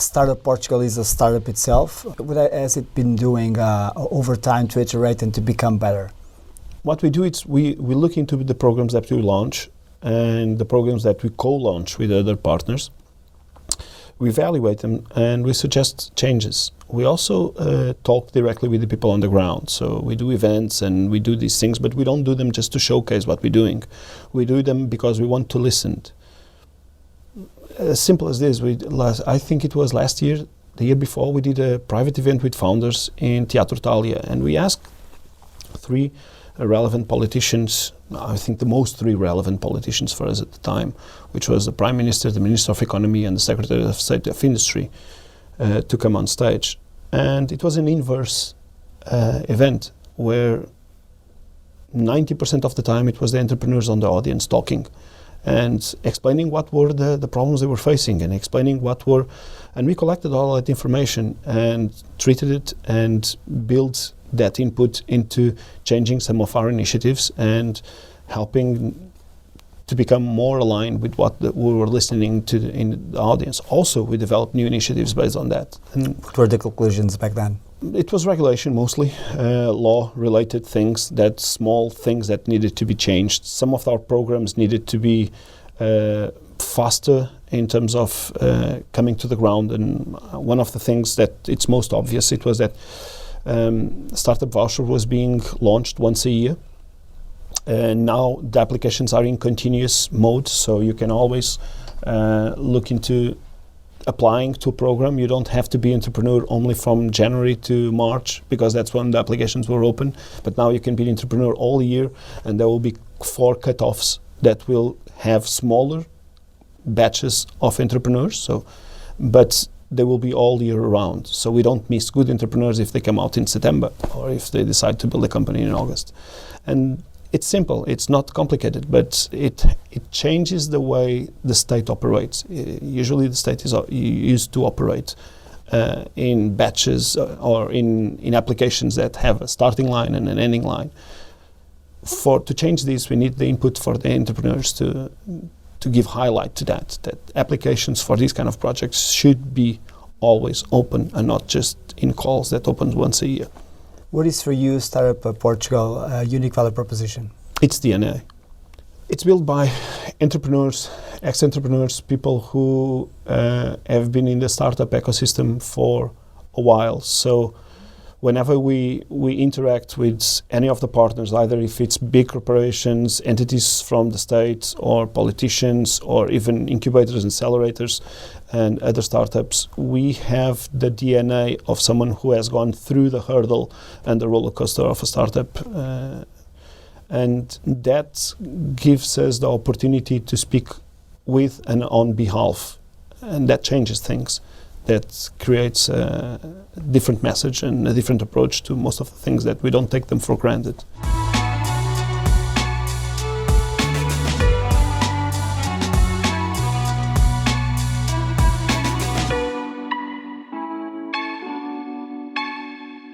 Startup Portugal is a startup itself. What has it been doing over time to iterate and to become better? What we do is we look into the programs that we launch and the programs that we co-launch with other partners. We evaluate them and we suggest changes. We also talk directly with the people on the ground. So we do events and we do these things, but we don't do them just to showcase what we're doing. We do them because we want to listen. As simple as this, I think it was last year, the year before, we did a private event with founders in Teatro Italia, and we asked three relevant politicians, I think the most three relevant politicians for us at the time, which was the Prime Minister, the Minister of Economy, and the Secretary of State of Industry, to come on stage. And it was an inverse event where 90% of the time it was the entrepreneurs on the audience talking and explaining what were the problems they were facing and explaining and we collected all that information and treated it and built that input into changing some of our initiatives and helping to become more aligned with what we were listening to in the audience. Also, we developed new initiatives based on that. And what were the conclusions back then? It was regulation mostly, law-related things, small things that needed to be changed. Some of our programs needed to be faster in terms of coming to the ground. And one of the things that it's most obvious, it was that Startup Voucher was being launched once a year. And now the applications are in continuous mode, so you can always look into applying to a program. You don't have to be entrepreneur only from January to March, because that's when the applications were open. But now you can be entrepreneur all year, and there will be 4 cutoffs that will have smaller batches of entrepreneurs. But they will be all year round. So we don't miss good entrepreneurs if they come out in September or if they decide to build a company in August. And it's simple, it's not complicated, but it changes the way the state operates. Usually the state is used to operate in batches or in applications that have a starting line and an ending line. To change this, we need the input for the entrepreneurs to give highlight to that applications for these kind of projects should be always open and not just in calls that open once a year. What is for you, Startup Portugal, a unique value proposition? It's DNA. It's built by entrepreneurs, ex-entrepreneurs, people who have been in the startup ecosystem for a while. So whenever we interact with any of the partners, either if it's big corporations, entities from the state, or politicians, or even incubators and accelerators and other startups, we have the DNA of someone who has gone through the hurdle and the roller coaster of a startup. And that gives us the opportunity to speak with and on behalf. And that changes things. That creates a different message and a different approach to most of the things that we don't take them for granted.